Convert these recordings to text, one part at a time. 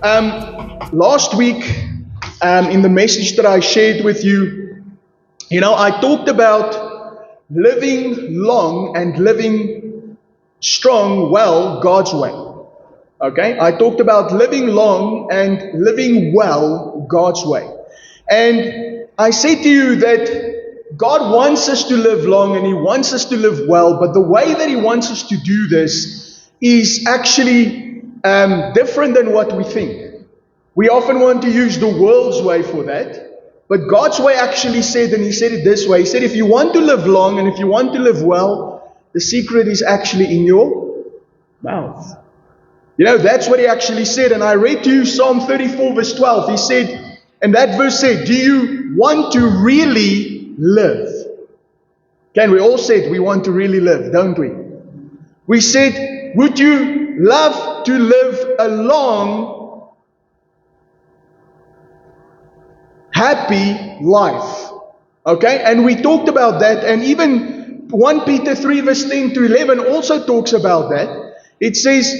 Last week, in the message that I shared with you, I talked about living long and living strong, well, God's way. Okay? I talked about living long and living well, God's way. And I said to you that God wants us to live long and He wants us to live well, but the way that He wants us to do this is actually different than what we think. We often want to use the world's way for that, but God's way actually said, and He said it this way, He said, if you want to live long and if you want to live well, the secret is actually in your mouth. That's what He actually said. And I read to you Psalm 34 verse 12. He said, and that verse said, do you want to really live? Okay, we all said we want to really live, don't we? We said, would you love to live a long, happy life? Okay, and we talked about that, and even 1 Peter 3 verse 10 to 11 also talks about that. It says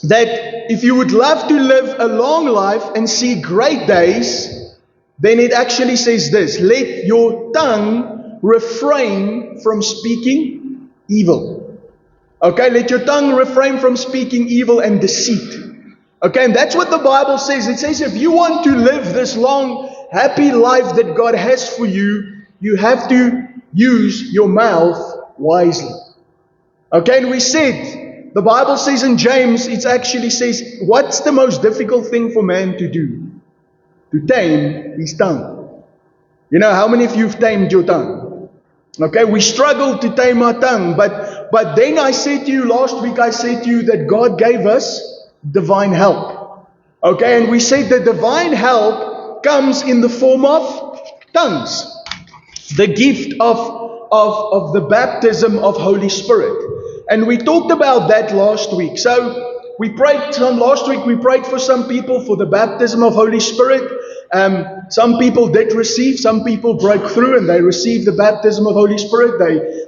that if you would love to live a long life and see great days, then it actually says this: let your tongue refrain from speaking evil. Okay, let your tongue refrain from speaking evil and deceit. Okay, and that's what the Bible says. It says if you want to live this long, happy life that God has for you, you have to use your mouth wisely. Okay, and we said, the Bible says in James, it actually says, what's the most difficult thing for man to do? To tame his tongue. How many of you have tamed your tongue? Okay, we struggle to tame our tongue, but then I said to you last week, I said to you that God gave us divine help. Okay, and we said that divine help comes in the form of tongues. The gift of the baptism of Holy Spirit. And we talked about that last week. So we prayed last week, we prayed for some people for the baptism of Holy Spirit. Some people did receive, some people broke through and they received the baptism of Holy Spirit.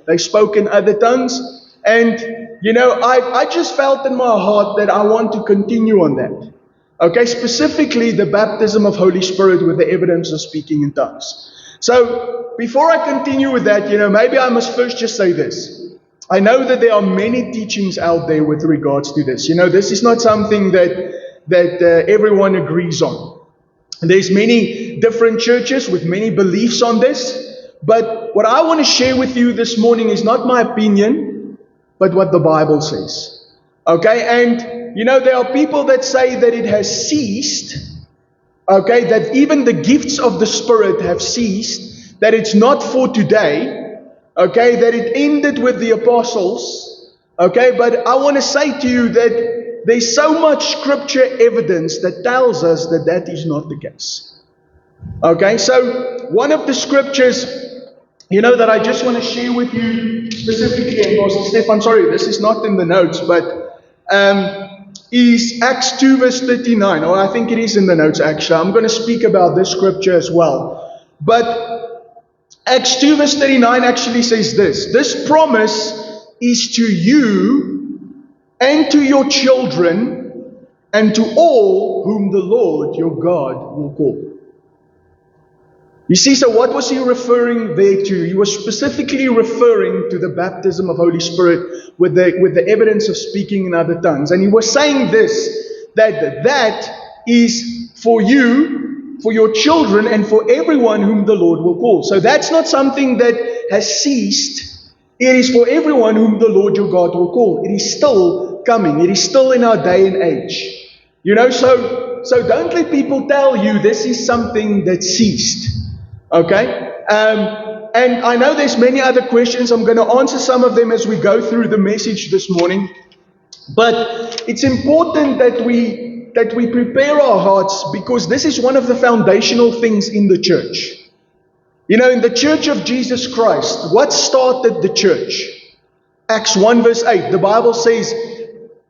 They spoke in other tongues. And, I just felt in my heart that I want to continue on that. Okay, specifically the baptism of Holy Spirit with the evidence of speaking in tongues. So before I continue with that, maybe I must first just say this. I know that there are many teachings out there with regards to this. This is not something that everyone agrees on. There's many different churches with many beliefs on this. But what I want to share with you this morning is not my opinion, but what the Bible says. Okay, and there are people that say that it has ceased. Okay, that even the gifts of the Spirit have ceased. That it's not for today. Okay, that it ended with the apostles. Okay, but I want to say to you that there's so much scripture evidence that tells us that that is not the case. Okay, so one of the scriptures, that I just want to share with you specifically, and Pastor Stefan, sorry, this is not in the notes, but is Acts 2 verse 39, or I think it is in the notes actually. I'm going to speak about this scripture as well. But Acts 2 verse 39 actually says this: this promise is to you and to your children and to all whom the Lord your God will call. You see, so what was he referring there to? He was specifically referring to the baptism of Holy Spirit with the evidence of speaking in other tongues. And he was saying this, that is for you, for your children, and for everyone whom the Lord will call. So that's not something that has ceased. It is for everyone whom the Lord your God will call. It is still coming. It is still in our day and age. So don't let people tell you this is something that ceased. Okay? And I know there's many other questions. I'm going to answer some of them as we go through the message this morning. But it's important that we prepare our hearts, because this is one of the foundational things in the church. In the church of Jesus Christ, what started the church? Acts 1 verse 8. The Bible says,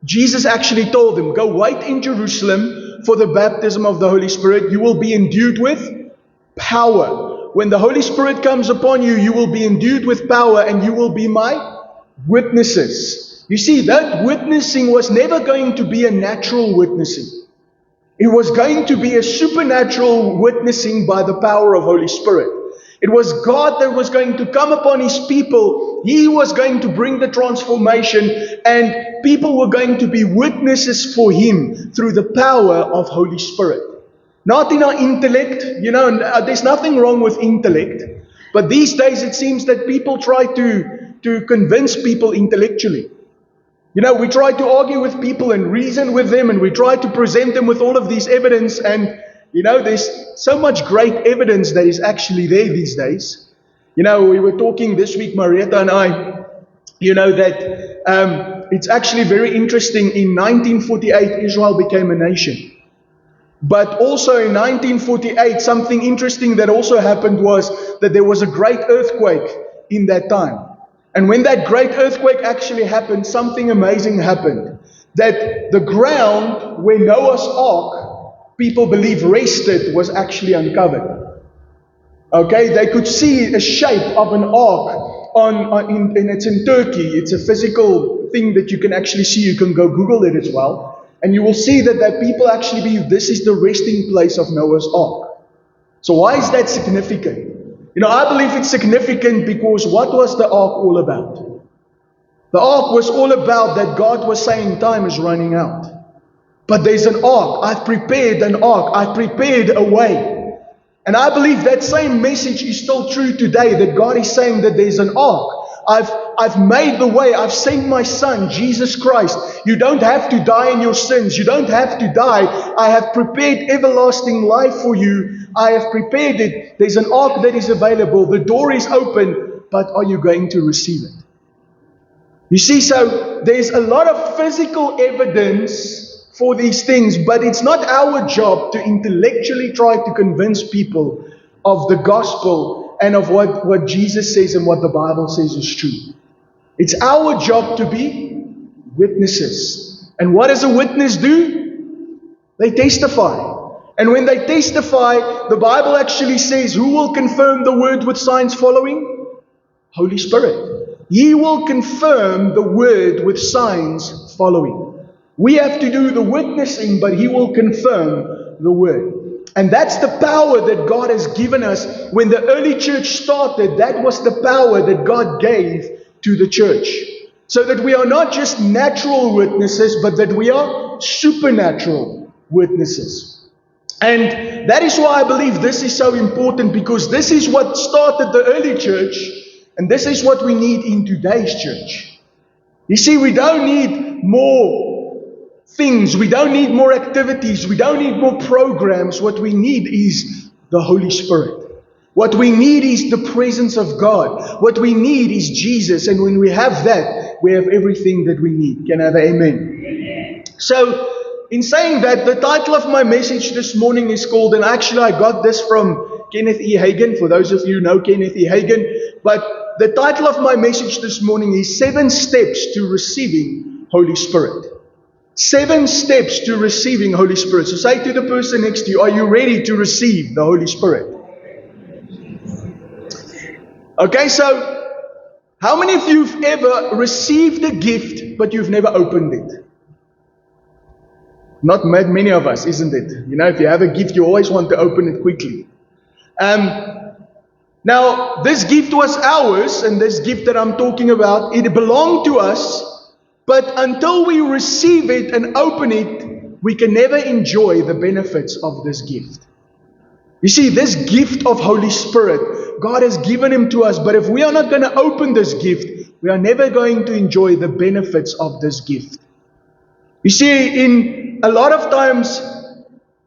Jesus actually told them, go wait in Jerusalem for the baptism of the Holy Spirit. You will be endued with power. When the Holy Spirit comes upon you, you will be endued with power and you will be my witnesses. You see, that witnessing was never going to be a natural witnessing. It was going to be a supernatural witnessing by the power of Holy Spirit. It was God that was going to come upon His people. He was going to bring the transformation, and people were going to be witnesses for Him through the power of Holy Spirit. Not in our intellect, there's nothing wrong with intellect. But these days it seems that people try to convince people intellectually. We try to argue with people and reason with them, and we try to present them with all of these evidence, and there's so much great evidence that is actually there these days. We were talking this week, Marietta and I, that it's actually very interesting. In 1948, Israel became a nation. But also in 1948, something interesting that also happened was that there was a great earthquake in that time. And when that great earthquake actually happened, something amazing happened. That the ground where Noah's Ark, people believe, rested, was actually uncovered. Okay, they could see a shape of an ark and it's in Turkey. It's a physical thing that you can actually see. You can go Google it as well. And you will see that people actually believe this is the resting place of Noah's Ark. So why is that significant? I believe it's significant because what was the ark all about? The ark was all about that God was saying time is running out. But there's an ark. I've prepared an ark. I've prepared a way. And I believe that same message is still true today, that God is saying that there's an ark. I've made the way. I've sent my Son, Jesus Christ. You don't have to die in your sins. You don't have to die. I have prepared everlasting life for you. I have prepared it. There's an ark that is available. The door is open, but are you going to receive it? You see, so there's a lot of physical evidence for these things, but it's not our job to intellectually try to convince people of the gospel and of what Jesus says and what the Bible says is true. It's our job to be witnesses. And what does a witness do? They testify. And when they testify, the Bible actually says, who will confirm the word with signs following? Holy Spirit. He will confirm the word with signs following. We have to do the witnessing, but He will confirm the word. And that's the power that God has given us. When the early church started, that was the power that God gave to the church. So that we are not just natural witnesses, but that we are supernatural witnesses. And that is why I believe this is so important, because this is what started the early church, and this is what we need in today's church. You see, we don't need more things, we don't need more activities, we don't need more programs. What we need is the Holy Spirit. What we need is the presence of God. What we need is Jesus, and when we have that, we have everything that we need. Can I have an amen? Amen. So, in saying that, the title of my message this morning is called, and actually I got this from Kenneth E. Hagin, for those of you who know Kenneth E. Hagin, but the title of my message this morning is 7 Steps to Receiving Holy Spirit. 7 steps to receiving Holy Spirit. So say to the person next to you, are you ready to receive the Holy Spirit? Okay, so how many of you have ever received a gift, but you've never opened it? Not many of us, isn't it? If you have a gift, you always want to open it quickly. Now, this gift was ours, and this gift that I'm talking about, it belonged to us, but until we receive it and open it, we can never enjoy the benefits of this gift. You see, this gift of Holy Spirit, God has given Him to us, but if we are not going to open this gift, we are never going to enjoy the benefits of this gift. You see, in a lot of times,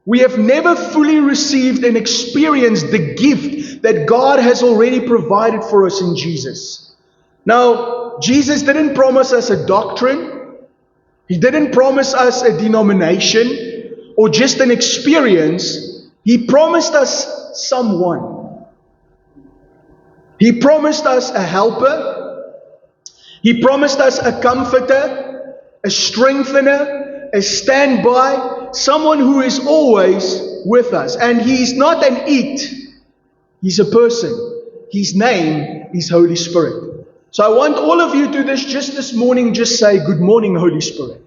we have never fully received and experienced the gift that God has already provided for us in Jesus. Now, Jesus didn't promise us a doctrine. He didn't promise us a denomination or just an experience. He promised us someone. He promised us a helper. He promised us a comforter, a strengthener, a standby, someone who is always with us. And He's not an it, He's a person. His name is Holy Spirit. So I want all of you to just this morning, just say, good morning, Holy Spirit.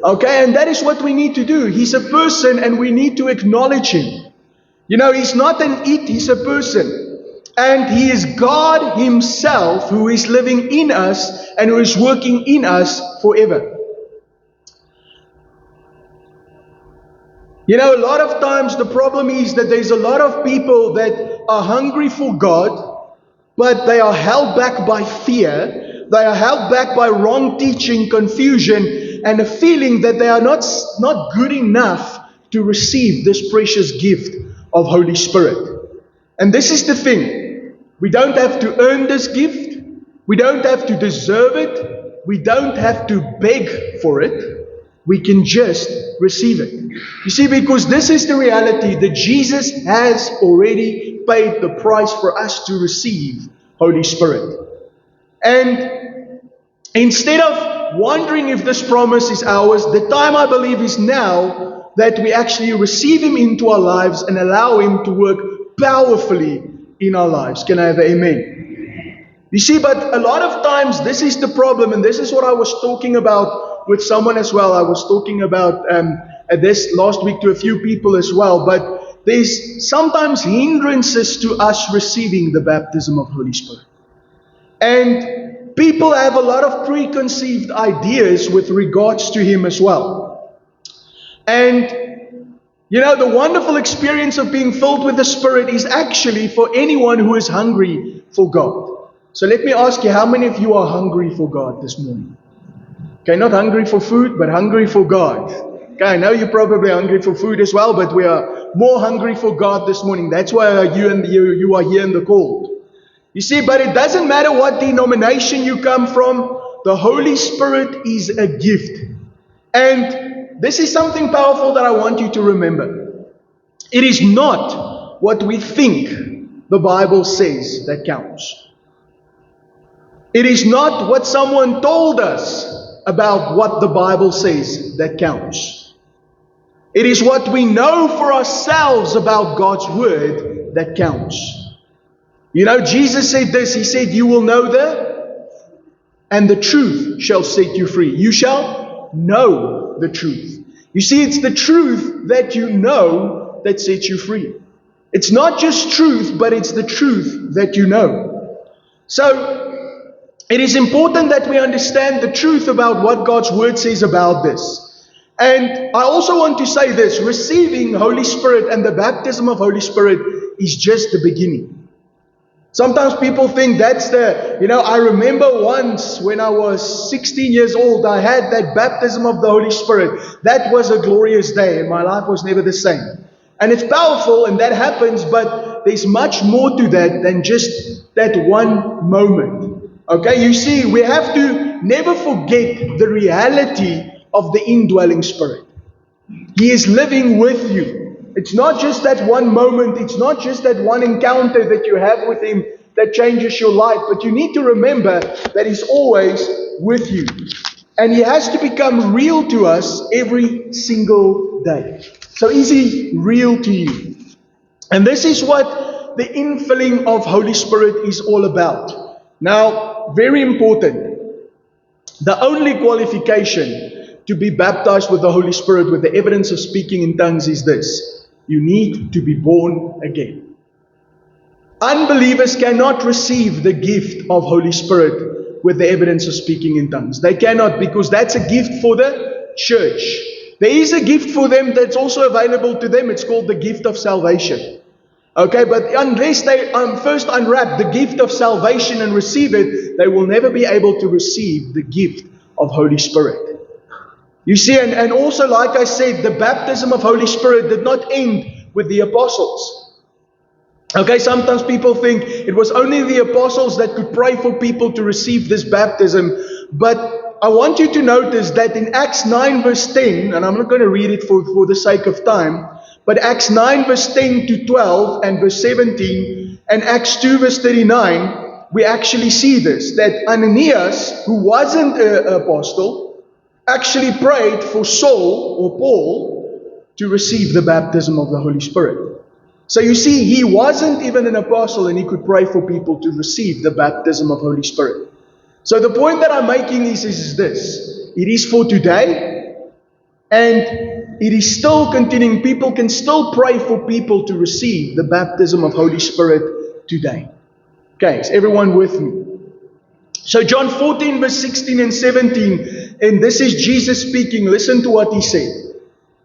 Okay, and that is what we need to do. He's a person and we need to acknowledge him. You know, he's not an it, he's a person. And he is God himself who is living in us and who is working in us forever. You know, a lot of times the problem is that there's a lot of people that are hungry for God, but they are held back by fear. They are held back by wrong teaching, confusion, and a feeling that they are not good enough to receive this precious gift of Holy Spirit. And this is the thing. We don't have to earn this gift. We don't have to deserve it. We don't have to beg for it. We can just receive it. You see, because this is the reality that Jesus has already paid the price for us to receive Holy Spirit. And instead of wondering if this promise is ours, the time I believe is now that we actually receive Him into our lives and allow Him to work powerfully in our lives. Can I have an amen? You see, but a lot of times this is the problem, and this is what I was talking about with someone as well. I was talking about this last week to a few people as well, but there's sometimes hindrances to us receiving the baptism of Holy Spirit. And people have a lot of preconceived ideas with regards to Him as well. And you know, the wonderful experience of being filled with the Spirit is actually for anyone who is hungry for God. So let me ask you, how many of you are hungry for God this morning? Okay, not hungry for food, but hungry for God. Okay, I know you're probably hungry for food as well, but we are more hungry for God this morning. That's why you are here in the cold. You see, but it doesn't matter what denomination you come from, the Holy Spirit is a gift. And this is something powerful that I want you to remember. It is not what we think the Bible says that counts. It is not what someone told us about what the Bible says that counts. It is what we know for ourselves about God's Word that counts. You know, Jesus said this. He said, you will know and the truth shall set you free. You shall know the truth. You see, it's the truth that you know that sets you free. It's not just truth, but it's the truth that you know. So, it is important that we understand the truth about what God's Word says about this. And I also want to say this, receiving Holy Spirit and the baptism of Holy Spirit is just the beginning. Sometimes people think that's I remember once when I was 16 years old, I had that baptism of the Holy Spirit. That was a glorious day and my life was never the same. And it's powerful and that happens, but there's much more to that than just that one moment. Okay, you see, we have to never forget the reality of the indwelling Spirit. He is living with you. It's not just that one moment, it's not just that one encounter that you have with Him that changes your life, but you need to remember that He's always with you. And He has to become real to us every single day. So is He real to you? And this is what the infilling of Holy Spirit is all about. Now, very important, the only qualification to be baptized with the Holy Spirit with the evidence of speaking in tongues is this. You need to be born again. Unbelievers cannot receive the gift of Holy Spirit with the evidence of speaking in tongues. They cannot, because that's a gift for the church. There is a gift for them that's also available to them. It's called the gift of salvation. Okay, but unless they first unwrap the gift of salvation and receive it, they will never be able to receive the gift of Holy Spirit. You see, and also, like I said, the baptism of Holy Spirit did not end with the apostles. Okay, sometimes people think it was only the apostles that could pray for people to receive this baptism. But I want you to notice that in Acts 9 verse 10, and I'm not going to read it for the sake of time, but Acts 9 verse 10 to 12 and verse 17 and Acts 2 verse 39, we actually see this, that Ananias, who wasn't an apostle, actually prayed for Saul or Paul to receive the baptism of the Holy Spirit. So you see, he wasn't even an apostle and he could pray for people to receive the baptism of Holy Spirit. So the point that I'm making is this. it is for today, and it is still continuing. People can still pray for people to receive the baptism of Holy Spirit today. Okay, is everyone with me? So John 14 verse 16 and 17, and this is Jesus speaking. Listen to what he said.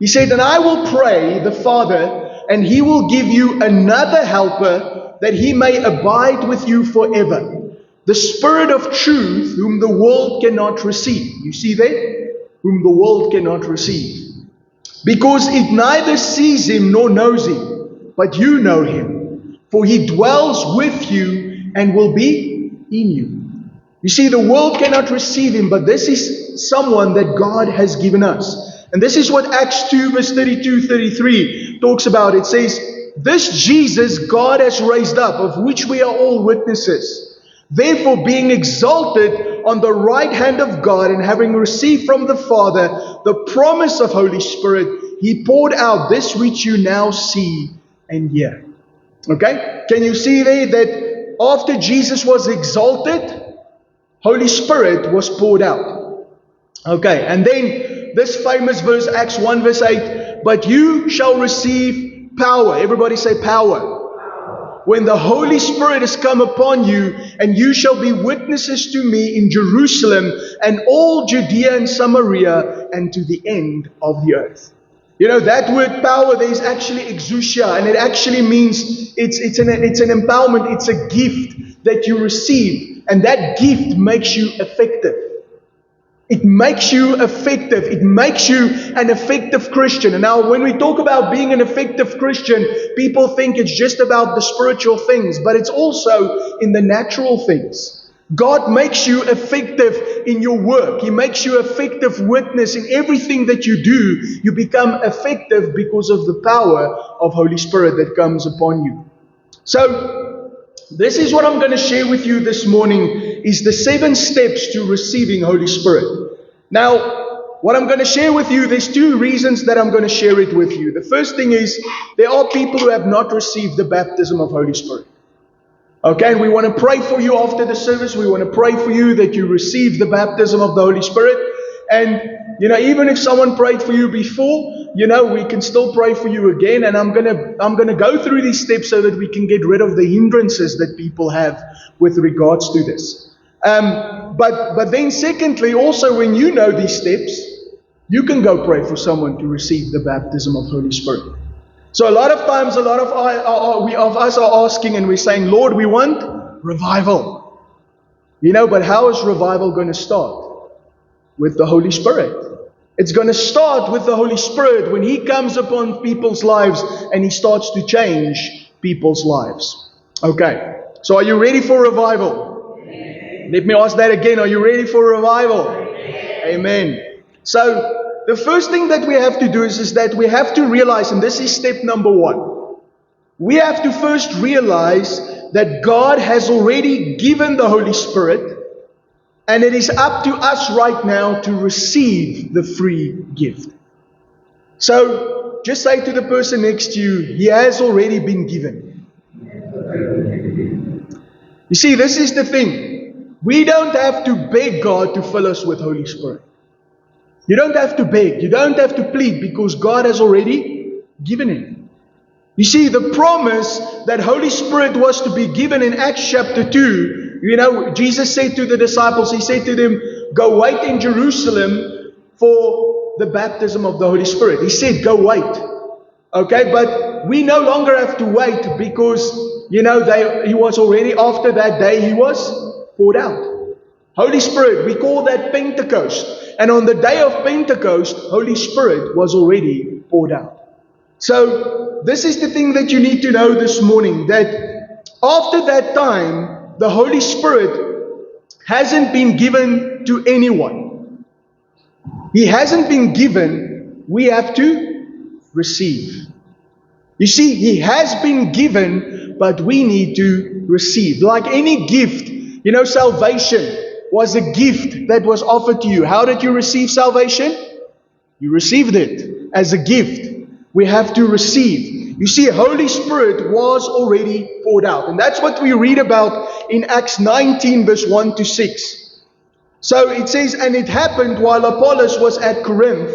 He said, "And I will pray the Father, and he will give you another helper, that he may abide with you forever. The Spirit of truth, whom the world cannot receive." You see that? Whom the world cannot receive. "Because it neither sees him nor knows him, but you know him, for he dwells with you and will be in you." You see, the world cannot receive him, but this is someone that God has given us. And this is what Acts 2 verse 32-33 talks about. It says, "This Jesus God has raised up, of which we are all witnesses. Therefore, being exalted on the right hand of God, and having received from the Father the promise of Holy Spirit, he poured out this which you now see and hear." Okay? Can you see there that after Jesus was exalted, Holy Spirit was poured out? Okay, and then this famous verse, Acts 1 verse 8, "But you shall receive power." Everybody say power. "When the Holy Spirit has come upon you, and you shall be witnesses to me in Jerusalem and all Judea and Samaria and to the end of the earth." You know, that word power, there is actually exousia, and it actually means it's an empowerment, it's a gift that you receive, and that gift makes you effective. It makes you effective. It makes you an effective Christian. And now when we talk about being an effective Christian, people think it's just about the spiritual things, but it's also in the natural things. God makes you effective in your work. He makes you effective witness in everything that you do. You become effective because of the power of Holy Spirit that comes upon you. So, this is what I'm going to share with you this morning, is the 7 steps to receiving Holy Spirit. Now, what I'm going to share with you, there's 2 reasons that I'm going to share it with you. The first thing is, there are people who have not received the baptism of Holy Spirit. Okay, and we want to pray for you after the service. We want to pray for you that you receive the baptism of the Holy Spirit. And, you know, even if someone prayed for you before, you know, we can still pray for you again. And I'm gonna go through these steps so that we can get rid of the hindrances that people have with regards to this. But then secondly, also when you know these steps, you can go pray for someone to receive the baptism of Holy Spirit. So a lot of times, a lot of us are asking and we're saying, "Lord, we want revival." You know, but how is revival going to start? With the Holy Spirit. It's going to start with the Holy Spirit when He comes upon people's lives and He starts to change people's lives. Okay, so are you ready for revival? Amen. Let me ask that again. Are you ready for revival? Amen. Amen. So, the first thing that we have to do is that we have to realize, and this is step number 1. We have to first realize that God has already given the Holy Spirit, and it is up to us right now to receive the free gift. So, just say to the person next to you, he has already been given. You see, this is the thing. We don't have to beg God to fill us with Holy Spirit. You don't have to beg. You don't have to plead, because God has already given it. You see, the promise that Holy Spirit was to be given in Acts chapter 2, you know, Jesus said to the disciples, He said to them, "Go wait in Jerusalem for the baptism of the Holy Spirit." He said, "Go wait." Okay, but we no longer have to wait, because, you know, He was already, after that day, He was poured out. Holy Spirit, we call that Pentecost. And on the day of Pentecost, Holy Spirit was already poured out. So, this is the thing that you need to know this morning, that after that time, the Holy Spirit hasn't been given to anyone. He hasn't been given, we have to receive. You see, He has been given, but we need to receive. Like any gift, you know, salvation was a gift that was offered to you. How did you receive salvation? You received it as a gift. We have to receive. You see, Holy Spirit was already poured out. And that's what we read about in Acts 19 verse 1 to 6. So it says, and it happened while Apollos was at Corinth,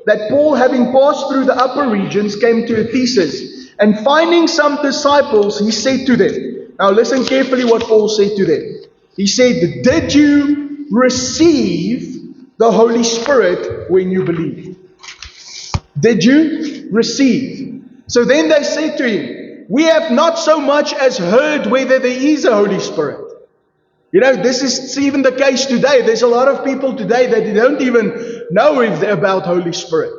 that Paul, having passed through the upper regions, came to Ephesus. And finding some disciples, he said to them, now listen carefully what Paul said to them. He said, did you receive the Holy Spirit when you believed? Did you receive? So then they said to him, we have not so much as heard whether there is a Holy Spirit. You know, this is even the case today. There's a lot of people today that don't even know if they're about Holy Spirit.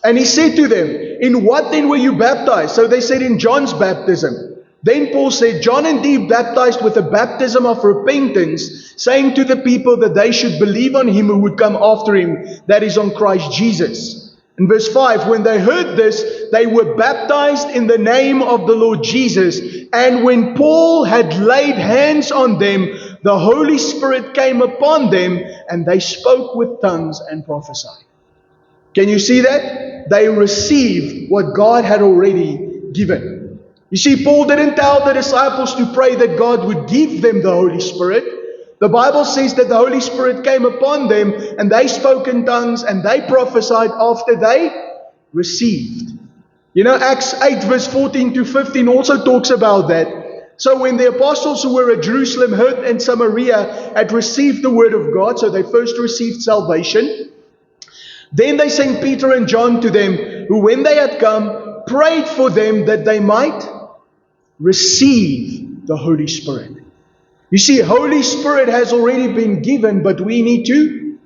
And he said to them, in what then were you baptized? So they said, in John's baptism. Then Paul said, John indeed baptized with a baptism of repentance, saying to the people that they should believe on him who would come after him, that is on Christ Jesus. In verse 5, when they heard this, they were baptized in the name of the Lord Jesus. And when Paul had laid hands on them, the Holy Spirit came upon them, and they spoke with tongues and prophesied. Can you see that? They received what God had already given. You see, Paul didn't tell the disciples to pray that God would give them the Holy Spirit. The Bible says that the Holy Spirit came upon them, and they spoke in tongues, and they prophesied after they received. You know, Acts 8 verse 14 to 15 also talks about that. So when the apostles who were at Jerusalem heard and Samaria had received the word of God, so they first received salvation, then they sent Peter and John to them, who when they had come, prayed for them that they might receive the Holy Spirit. You see, Holy Spirit has already been given, but we need to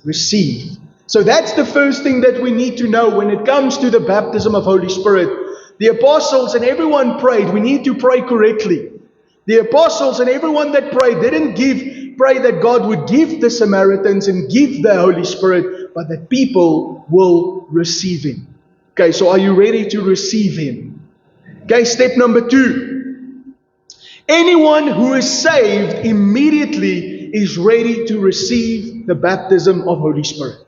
receive. So that's the first thing that we need to know when it comes to the baptism of Holy Spirit. The apostles and everyone prayed. We need to pray correctly. The apostles and everyone that prayed didn't pray that God would give the Samaritans and give the Holy Spirit, but that people will receive Him. Okay, so are you ready to receive Him? Okay, step number 2. Anyone who is saved immediately is ready to receive the baptism of Holy Spirit.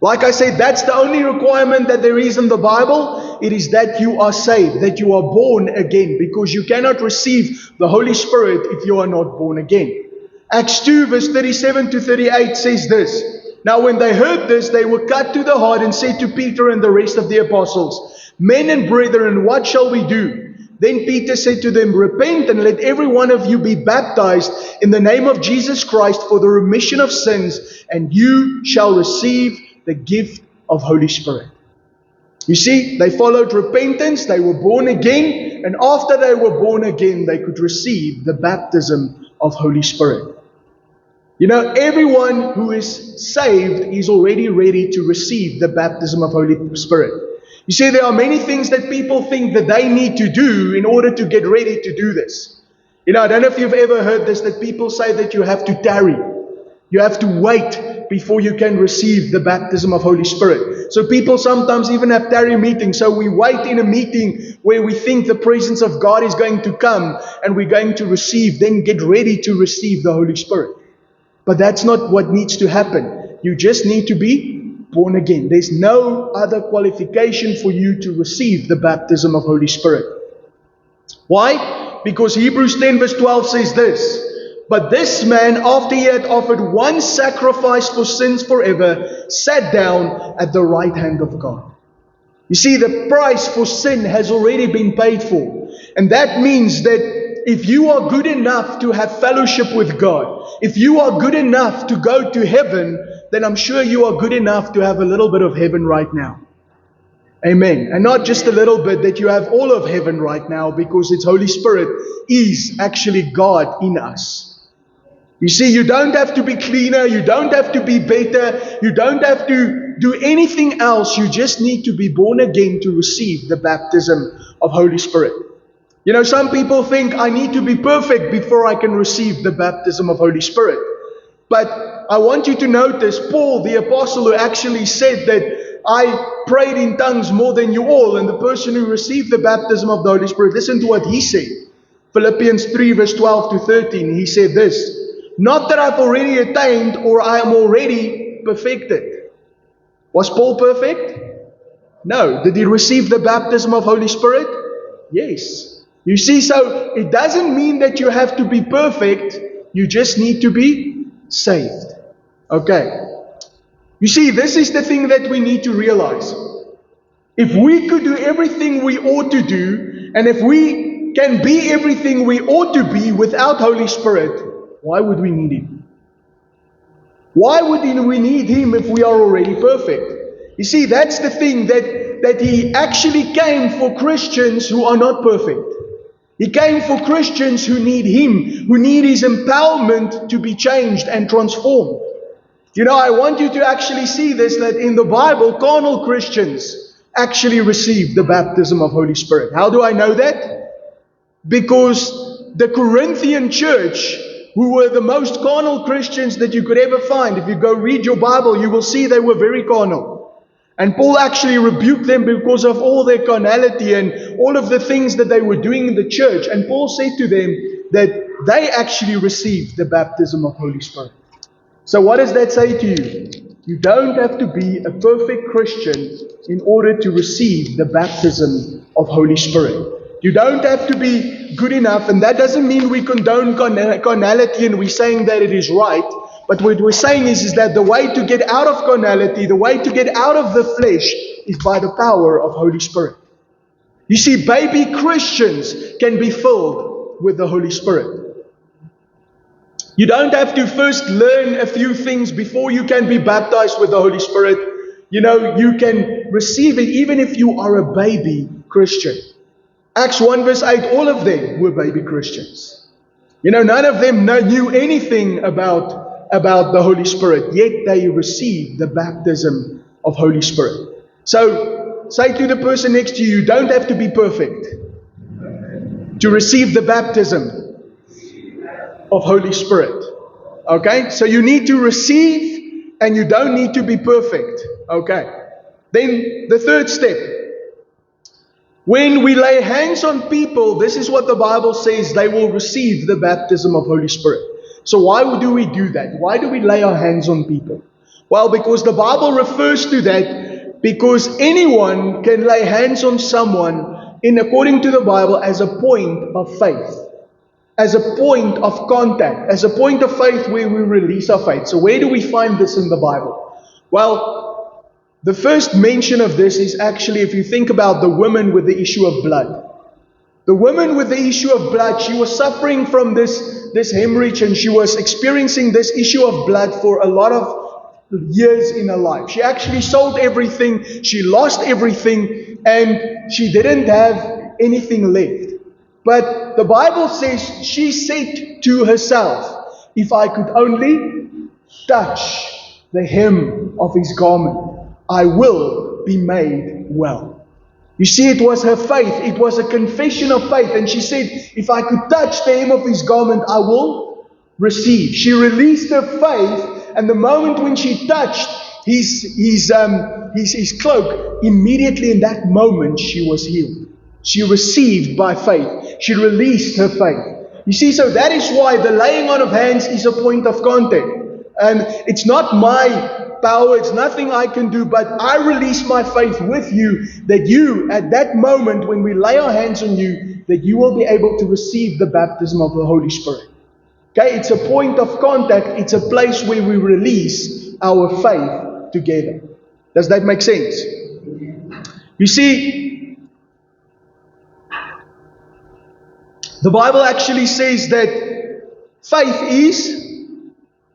Like I said, that's the only requirement that there is in the Bible. It is that you are saved, that you are born again, because you cannot receive the Holy Spirit if you are not born again. Acts 2 verse 37 to 38 says this. Now when they heard this, they were cut to the heart and said to Peter and the rest of the apostles, Men and brethren, what shall we do? Then Peter said to them, Repent and let every one of you be baptized in the name of Jesus Christ for the remission of sins, and you shall receive the gift of Holy Spirit. You see, they followed repentance, they were born again, and after they were born again, they could receive the baptism of Holy Spirit. You know, everyone who is saved is already ready to receive the baptism of Holy Spirit. You see, there are many things that people think that they need to do in order to get ready to do this. You know, I don't know if you've ever heard this, that people say that you have to tarry. You have to wait before you can receive the baptism of Holy Spirit. So people sometimes even have tarry meetings. So we wait in a meeting where we think the presence of God is going to come and we're going to receive, then get ready to receive the Holy Spirit. But that's not what needs to happen. You just need to be born again. There's no other qualification for you to receive the baptism of Holy Spirit. Why? Because Hebrews 10 verse 12 says this. But this man, after he had offered one sacrifice for sins forever, sat down at the right hand of God. You see, the price for sin has already been paid for. And that means that if you are good enough to have fellowship with God, if you are good enough to go to heaven, then I'm sure you are good enough to have a little bit of heaven right now. Amen. And not just a little bit, that you have all of heaven right now, because its Holy Spirit is actually God in us. You see, you don't have to be cleaner, you don't have to be better, you don't have to do anything else. You just need to be born again to receive the baptism of Holy Spirit. You know, some people think I need to be perfect before I can receive the baptism of Holy Spirit. But I want you to notice Paul, the apostle, who actually said that I prayed in tongues more than you all, and the person who received the baptism of the Holy Spirit, listen to what he said. Philippians 3 verse 12 to 13, he said this. Not that I've already attained or I am already perfected. Was Paul perfect? No. Did he receive the baptism of Holy Spirit? Yes. You see, so it doesn't mean that you have to be perfect. You just need to be saved. Okay. You see, this is the thing that we need to realize. If we could do everything we ought to do, and if we can be everything we ought to be without Holy Spirit, why would we need Him? Why would we need Him if we are already perfect? You see, that's the thing, that He actually came for Christians who are not perfect. He came for Christians who need Him, who need His empowerment to be changed and transformed. You know, I want you to actually see this, that in the Bible, carnal Christians actually receive the baptism of Holy Spirit. How do I know that? Because the Corinthian church, who were the most carnal Christians that you could ever find, if you go read your Bible, you will see they were very carnal. And Paul actually rebuked them because of all their carnality and all of the things that they were doing in the church. And Paul said to them that they actually received the baptism of Holy Spirit. So what does that say to you? You don't have to be a perfect Christian in order to receive the baptism of Holy Spirit. You don't have to be good enough, and that doesn't mean we condone carnality and we're saying that it is right. But what we're saying is that the way to get out of carnality, the way to get out of the flesh, is by the power of Holy Spirit. You see, baby Christians can be filled with the Holy Spirit. You don't have to first learn a few things before you can be baptized with the Holy Spirit. You know, you can receive it even if you are a baby Christian. Acts 1 verse 8, all of them were baby Christians. You know, none of them knew anything about the Holy Spirit, yet they received the baptism of Holy Spirit. So, say to the person next to you, you don't have to be perfect to receive the baptism of Holy Spirit. Okay? So you need to receive, and you don't need to be perfect. Okay? Then the third step. When we lay hands on people, this is what the Bible says, they will receive the baptism of Holy Spirit. So why do we do that? Why do we lay our hands on people? Well, because the Bible refers to that, because anyone can lay hands on someone according to the Bible as a point of faith. As a point of contact, as a point of faith where we release our faith. So where do we find this in the Bible? Well, the first mention of this is actually, if you think about the woman with the issue of blood. The woman with the issue of blood, she was suffering from this hemorrhage, and she was experiencing this issue of blood for a lot of years in her life. She actually sold everything, she lost everything, and she didn't have anything left. But the Bible says she said to herself, if I could only touch the hem of His garment, I will be made well. You see, it was her faith. It was a confession of faith. And she said, if I could touch the hem of His garment, I will receive. She released her faith, and the moment when she touched his cloak, immediately in that moment she was healed. She received by faith. She released her faith. You see, so that is why the laying on of hands is a point of contact. And it's not my power, it's nothing I can do, but I release my faith with you, that you, at that moment when we lay our hands on you, that you will be able to receive the baptism of the Holy Spirit. Okay, it's a point of contact, it's a place where we release our faith together. Does that make sense? You see, the Bible actually says that faith is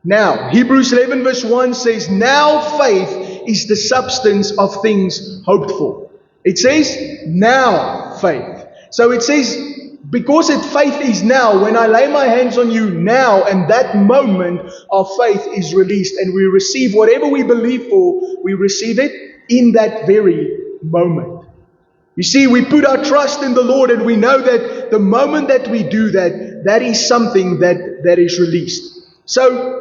now. Hebrews 11 verse 1 says, now faith is the substance of things hoped for. It says, now faith. So it says, because faith is now, when I lay my hands on you now, and that moment of faith is released, and we receive whatever we believe for, we receive it in that very moment. You see, we put our trust in the Lord, and we know that the moment that we do that, that is something that is released. So,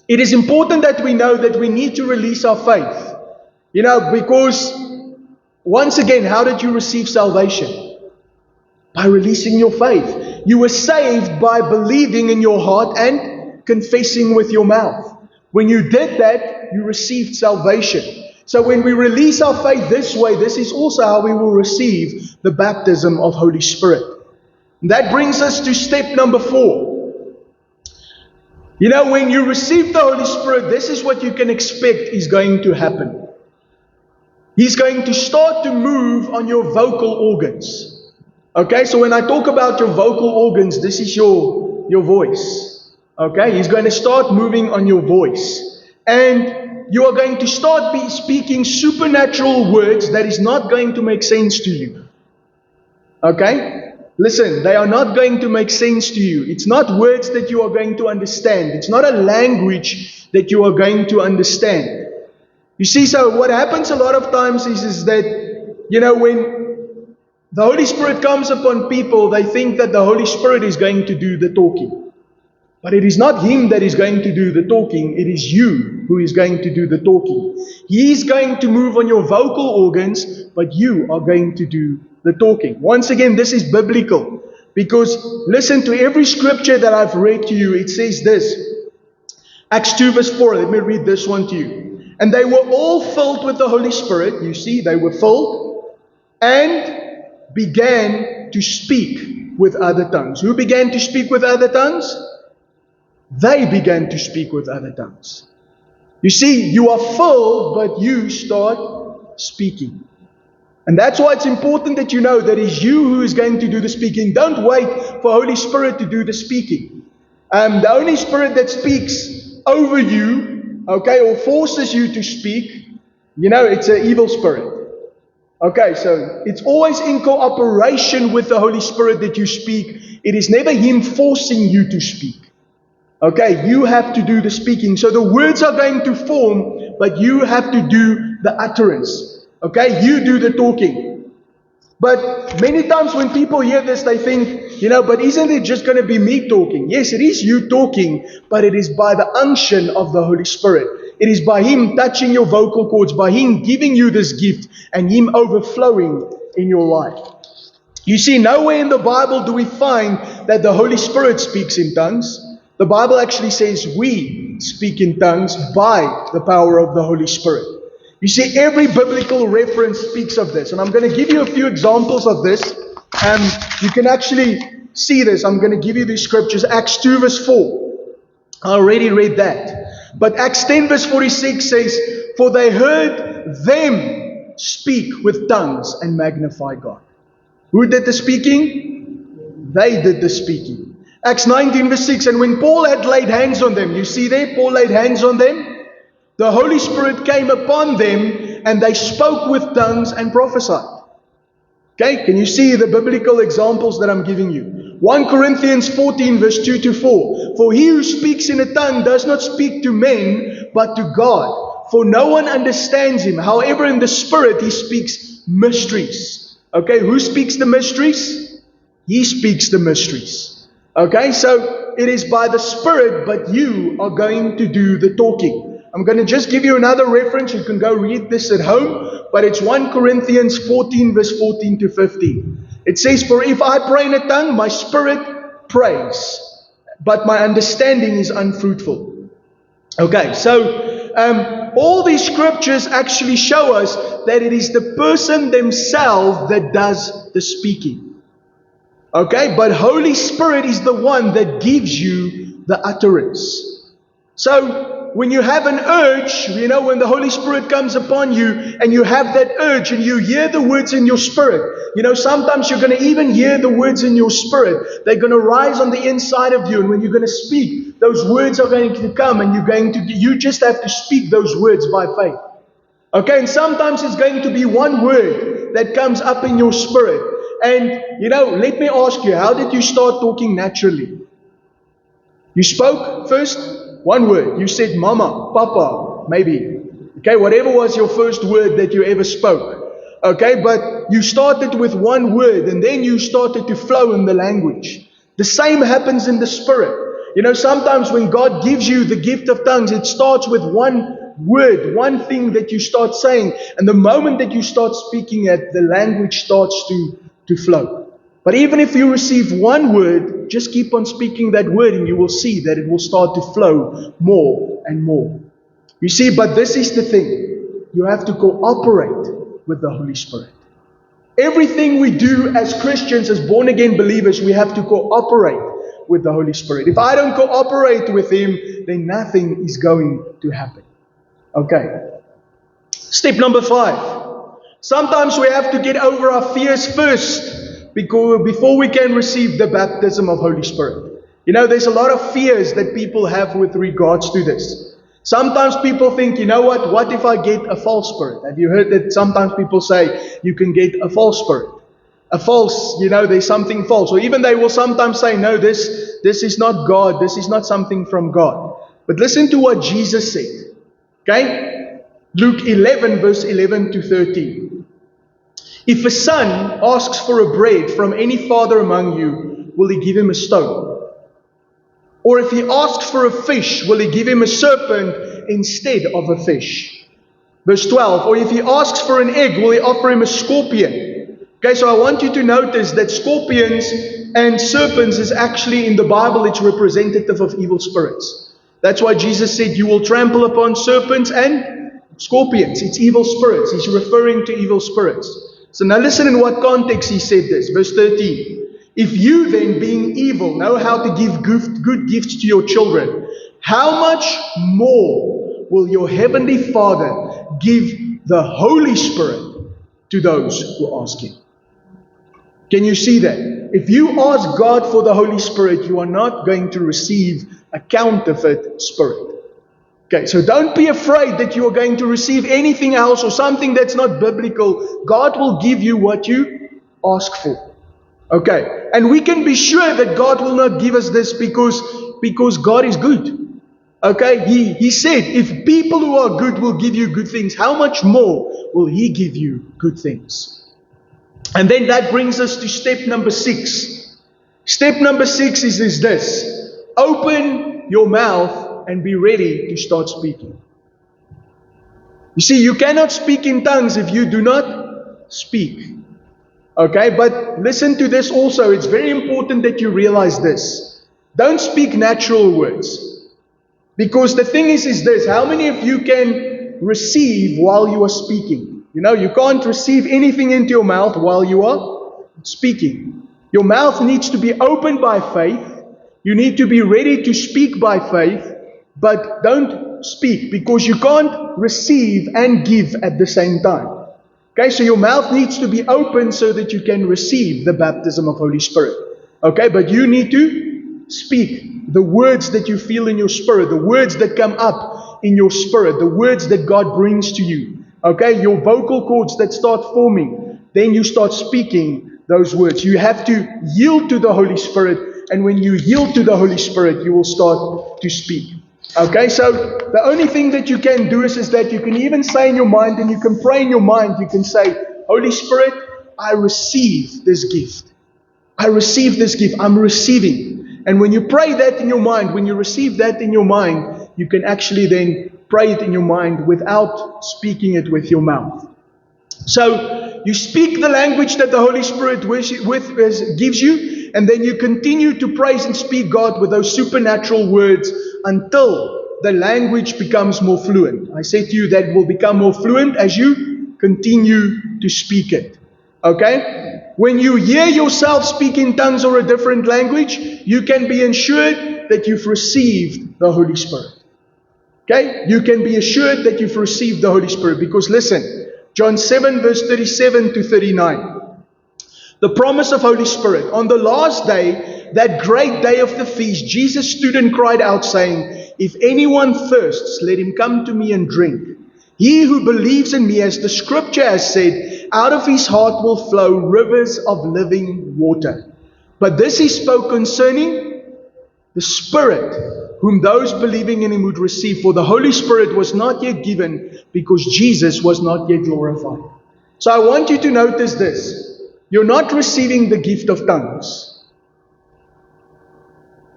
it is important that we know that we need to release our faith. You know, because, once again, how did you receive salvation? By releasing your faith. You were saved by believing in your heart and confessing with your mouth. When you did that, you received salvation. So when we release our faith this way, this is also how we will receive the baptism of Holy Spirit. And that brings us to step number 4. You know, when you receive the Holy Spirit, this is what you can expect is going to happen. He's going to start to move on your vocal organs. Okay, so when I talk about your vocal organs, this is your voice. Okay, He's going to start moving on your voice. And you are going to start speaking supernatural words that is not going to make sense to you. Okay? Listen, they are not going to make sense to you. It's not words that you are going to understand. It's not a language that you are going to understand. You see, so what happens a lot of times is that, you know, when the Holy Spirit comes upon people, they think that the Holy Spirit is going to do the talking. But it is not Him that is going to do the talking. It is you who is going to do the talking. He is going to move on your vocal organs, but you are going to do the talking. Once again, this is biblical. Because listen to every scripture that I've read to you. It says this. Acts 2 verse 4. Let me read this one to you. And they were all filled with the Holy Spirit. You see, they were filled. And began to speak with other tongues. Who began to speak with other tongues? They began to speak with other tongues. You see, you are full, but you start speaking. And that's why it's important that you know that it's you who is going to do the speaking. Don't wait for Holy Spirit to do the speaking. The Holy Spirit that speaks over you, okay, or forces you to speak, you know, it's an evil spirit. Okay, so it's always in cooperation with the Holy Spirit that you speak. It is never Him forcing you to speak. Okay, you have to do the speaking. So the words are going to form, but you have to do the utterance. Okay, you do the talking. But many times when people hear this, they think, you know, but isn't it just going to be me talking? Yes, it is you talking, but it is by the unction of the Holy Spirit. It is by Him touching your vocal cords, by Him giving you this gift, and Him overflowing in your life. You see, nowhere in the Bible do we find that the Holy Spirit speaks in tongues. The Bible actually says we speak in tongues by the power of the Holy Spirit. You see, every biblical reference speaks of this. And I'm going to give you a few examples of this. You can actually see this. I'm going to give you these scriptures. Acts 2 verse 4. I already read that. But Acts 10 verse 46 says, for they heard them speak with tongues and magnify God. Who did the speaking? They did the speaking. Acts 19 verse 6, and when Paul had laid hands on them, you see there, Paul laid hands on them, the Holy Spirit came upon them, and they spoke with tongues and prophesied. Okay, can you see the biblical examples that I'm giving you? 1 Corinthians 14 verse 2 to 4, for he who speaks in a tongue does not speak to men, but to God, for no one understands him. However, in the Spirit he speaks mysteries. Okay, who speaks the mysteries? He speaks the mysteries. Okay, so it is by the Spirit, but you are going to do the talking. I'm going to just give you another reference. You can go read this at home, but it's 1 Corinthians 14 verse 14 to 15. It says, for if I pray in a tongue, my spirit prays, but my understanding is unfruitful. Okay, so all these scriptures actually show us that it is the person themselves that does the speaking. Okay, but Holy Spirit is the one that gives you the utterance. So when you have an urge, you know, when the Holy Spirit comes upon you and you have that urge and you hear the words in your spirit, you know, sometimes you're going to even hear the words in your spirit. They're going to rise on the inside of you, and when you're going to speak, those words are going to come, and you just have to speak those words by faith. Okay, and sometimes it's going to be one word that comes up in your spirit. And, you know, let me ask you, how did you start talking naturally? You spoke first one word. You said mama, papa, maybe. Okay, whatever was your first word that you ever spoke. Okay, but you started with one word, and then you started to flow in the language. The same happens in the Spirit. You know, sometimes when God gives you the gift of tongues, it starts with one word, one thing that you start saying. And the moment that you start speaking it, the language starts to flow. But even if you receive one word, just keep on speaking that word, and you will see that it will start to flow more and more. You see, but this is the thing. You have to cooperate with the Holy Spirit. Everything we do as Christians, as born-again believers, we have to cooperate with the Holy Spirit. If I don't cooperate with Him, then nothing is going to happen. Okay. Step number 5. Sometimes we have to get over our fears first before we can receive the baptism of Holy Spirit. You know, there's a lot of fears that people have with regards to this. Sometimes people think, you know what if I get a false spirit? Have you heard that sometimes people say you can get a false spirit? A false, there's something false. Or even they will sometimes say, no, this is not God. This is not something from God. But listen to what Jesus said. Okay? Luke 11, verse 11 to 13. If a son asks for a bread from any father among you, will he give him a stone? Or if he asks for a fish, will he give him a serpent instead of a fish? Verse 12. Or if he asks for an egg, will he offer him a scorpion? Okay, so I want you to notice that scorpions and serpents is actually in the Bible, it's representative of evil spirits. That's why Jesus said, you will trample upon serpents and scorpions. It's evil spirits. He's referring to evil spirits. So now listen in what context he said this. Verse 13. If you then, being evil, know how to give good gifts to your children, how much more will your heavenly Father give the Holy Spirit to those who ask Him? Can you see that? If you ask God for the Holy Spirit, you are not going to receive a counterfeit spirit. Okay, so don't be afraid that you are going to receive anything else or something that's not biblical. God will give you what you ask for. Okay, and we can be sure that God will not give us this because God is good. Okay, He said, if people who are good will give you good things, how much more will He give you good things? And then that brings us to step number 6. Step number 6 is this. Open your mouth and be ready to start speaking. You see, you cannot speak in tongues if you do not speak. Okay, but listen to this also. It's very important that you realize this. Don't speak natural words. Because the thing is this. How many of you can receive while you are speaking? You can't receive anything into your mouth while you are speaking. Your mouth needs to be opened by faith. You need to be ready to speak by faith. But don't speak because you can't receive and give at the same time. Okay, so your mouth needs to be open so that you can receive the baptism of Holy Spirit. Okay, but you need to speak the words that you feel in your spirit, the words that come up in your spirit, the words that God brings to you. Okay, your vocal cords that start forming, then you start speaking those words. You have to yield to the Holy Spirit, and when you yield to the Holy Spirit, you will start to speak. Okay, so the only thing that you can do is that you can even say in your mind, and you can pray in your mind, you can say, Holy Spirit, I receive this gift. I receive this gift. I'm receiving. And when you pray that in your mind, when you receive that in your mind, you can actually then pray it in your mind without speaking it with your mouth. So you speak the language that the Holy Spirit gives you, and then you continue to praise and speak God with those supernatural words until the language becomes more fluent. I said to you that it will become more fluent as you continue to speak it. Okay? When you hear yourself speak in tongues or a different language, you can be assured that you've received the Holy Spirit. Okay? You can be assured that you've received the Holy Spirit because listen, John 7 verse 37 to 39. The promise of Holy Spirit. On the last day, that great day of the feast, Jesus stood and cried out saying, if anyone thirsts, let him come to me and drink. He who believes in me, as the scripture has said, out of his heart will flow rivers of living water. But this he spoke concerning the Spirit, whom those believing in him would receive. For the Holy Spirit was not yet given because Jesus was not yet glorified. So I want you to notice this. You're not receiving the gift of tongues.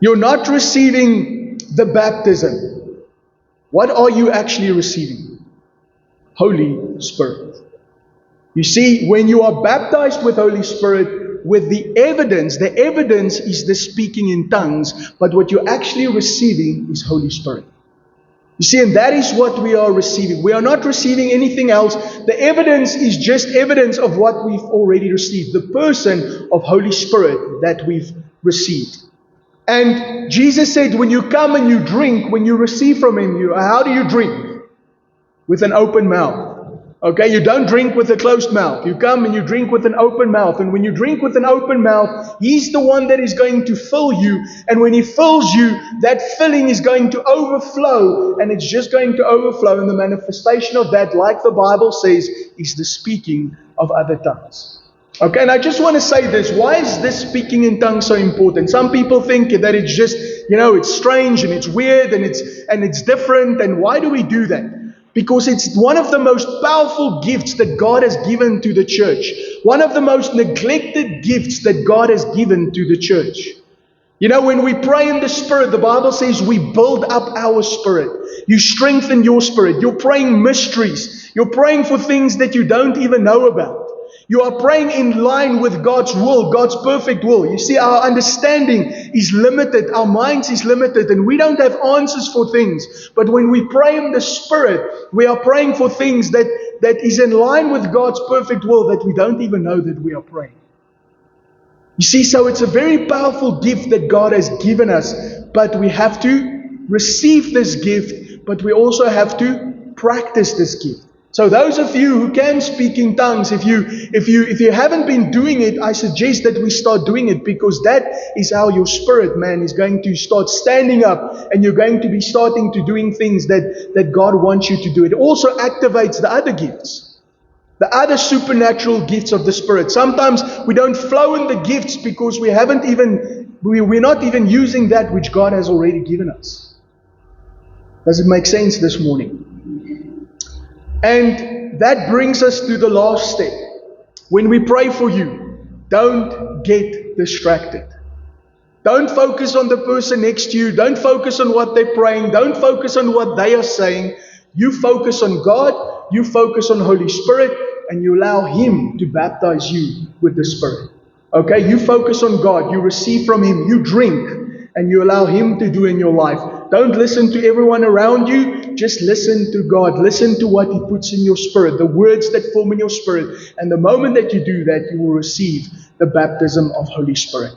You're not receiving the baptism. What are you actually receiving? Holy Spirit. You see, when you are baptized with Holy Spirit, with the evidence is the speaking in tongues, but what you're actually receiving is Holy Spirit. You see, and that is what we are receiving. We are not receiving anything else. The evidence is just evidence of what we've already received. The person of Holy Spirit that we've received. And Jesus said, when you come and you drink, when you receive from Him, how do you drink? With an open mouth. Okay, you don't drink with a closed mouth. You come and you drink with an open mouth. And when you drink with an open mouth, He's the one that is going to fill you. And when He fills you, that filling is going to overflow. And it's just going to overflow. And the manifestation of that, like the Bible says, is the speaking of other tongues. Okay, and I just want to say this. Why is this speaking in tongues so important? Some people think that it's just, it's strange and it's weird and it's different. And why do we do that? Because it's one of the most powerful gifts that God has given to the church. One of the most neglected gifts that God has given to the church. When we pray in the Spirit, the Bible says we build up our spirit. You strengthen your spirit. You're praying mysteries. You're praying for things that you don't even know about. You are praying in line with God's will, God's perfect will. You see, our understanding is limited, our minds is limited, and we don't have answers for things. But when we pray in the Spirit, we are praying for things that is in line with God's perfect will that we don't even know that we are praying. You see, so it's a very powerful gift that God has given us, but we have to receive this gift, but we also have to practice this gift. So those of you who can speak in tongues, if you haven't been doing it, I suggest that we start doing it, because that is how your spirit, man, is going to start standing up, and you're going to be starting to doing things that God wants you to do. It also activates the other gifts, the other supernatural gifts of the Spirit. Sometimes we don't flow in the gifts because we're not even using that which God has already given us. Does it make sense this morning? And that brings us to the last step. When we pray for you, don't get distracted. Don't focus on the person next to you. Don't focus on what they're praying. Don't focus on what they are saying. You focus on God. You focus on Holy Spirit. And you allow Him to baptize you with the Spirit. Okay? You focus on God. You receive from Him. You drink. And you allow Him to do in your life. Don't listen to everyone around you. Just listen to God. Listen to what He puts in your spirit, the words that form in your spirit. And the moment that you do that, you will receive the baptism of Holy Spirit.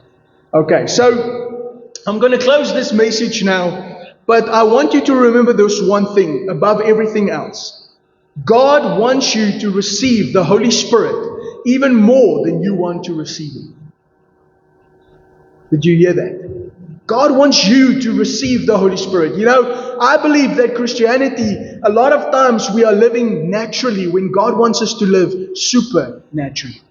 Okay, so I'm going to close this message now, but I want you to remember this one thing above everything else. God wants you to receive the Holy Spirit even more than you want to receive Him. Did you hear that? God wants you to receive the Holy Spirit. I believe that Christianity, a lot of times we are living naturally when God wants us to live supernaturally.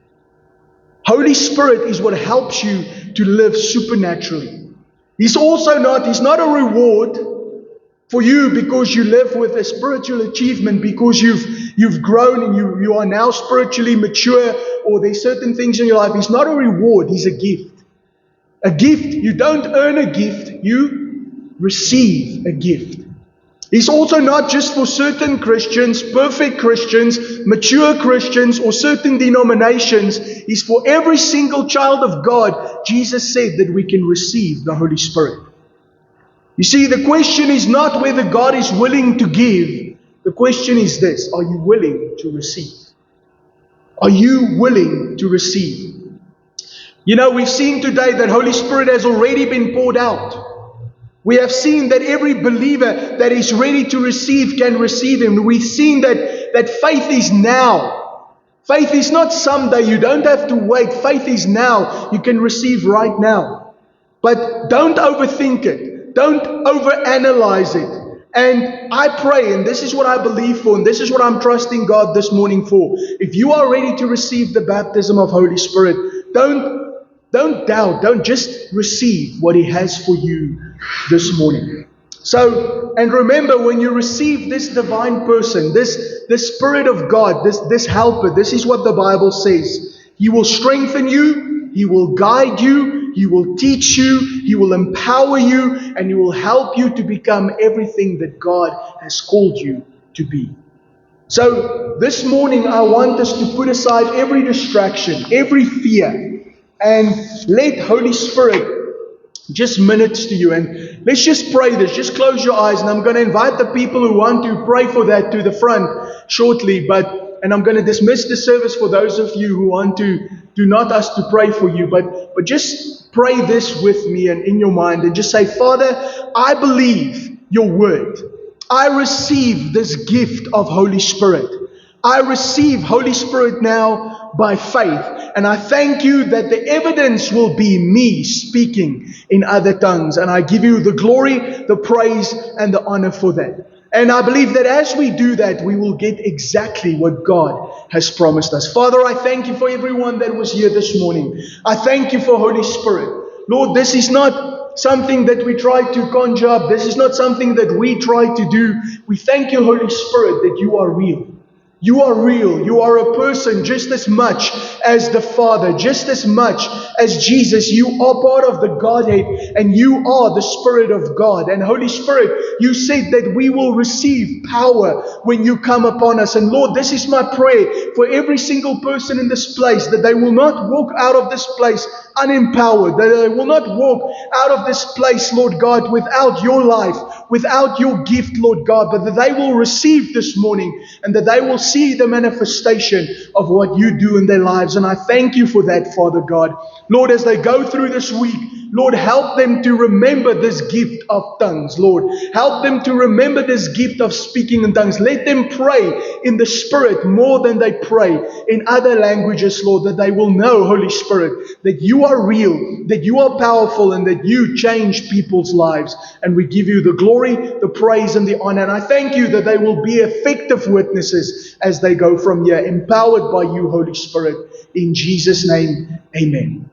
Holy Spirit is what helps you to live supernaturally. He's not a reward for you because you live with a spiritual achievement, because you've grown and you are now spiritually mature, or there's certain things in your life. He's not a reward, He's a gift. A gift, you don't earn a gift, you receive a gift. He's also not just for certain Christians, perfect Christians, mature Christians, or certain denominations. He's for every single child of God. Jesus said that we can receive the Holy Spirit. You see, the question is not whether God is willing to give. The question is this: are you willing to receive? Are you willing to receive? We've seen today that Holy Spirit has already been poured out. We have seen that every believer that is ready to receive can receive Him. We've seen that faith is now. Faith is not someday. You don't have to wait. Faith is now. You can receive right now. But don't overthink it. Don't overanalyze it. And I pray, and this is what I believe for, and this is what I'm trusting God this morning for. If you are ready to receive the baptism of Holy Spirit, don't doubt. Don't just receive what He has for you this morning. So, and remember, when you receive this divine person, this Spirit of God, this helper, this is what the Bible says. He will strengthen you. He will guide you. He will teach you. He will empower you. And He will help you to become everything that God has called you to be. So, this morning, I want us to put aside every distraction, every fear, and let Holy Spirit just minister to you. And let's just pray this. Just close your eyes, and I'm going to invite the people who want to pray for that to the front shortly. And I'm going to dismiss the service for those of you who want to, do not us to pray for you, but just pray this with me and in your mind and just say, Father, I believe your word. I receive this gift of Holy Spirit. I receive Holy Spirit now by faith. And I thank you that the evidence will be me speaking in other tongues. And I give you the glory, the praise, and the honor for that. And I believe that as we do that, we will get exactly what God has promised us. Father, I thank you for everyone that was here this morning. I thank you for Holy Spirit. Lord, this is not something that we try to conjure up. This is not something that we try to do. We thank you, Holy Spirit, that you are real. You are real. You are a person just as much as the Father, just as much as Jesus. You are part of the Godhead and you are the Spirit of God. And Holy Spirit, you said that we will receive power when you come upon us. And Lord, this is my prayer for every single person in this place, that they will not walk out of this place unempowered, that they will not walk out of this place, Lord God, without your life, without your gift, Lord God, but that they will receive this morning and that they will see the manifestation of what you do in their lives. And I thank you for that, Father God. Lord, as they go through this week, Lord, help them to remember this gift of tongues, Lord. Help them to remember this gift of speaking in tongues. Let them pray in the Spirit more than they pray in other languages, Lord, that they will know, Holy Spirit, that you are real, that you are powerful, and that you change people's lives. And we give you the glory, the praise, and the honor. And I thank you that they will be effective witnesses as they go from here, empowered by you, Holy Spirit. In Jesus' name, amen.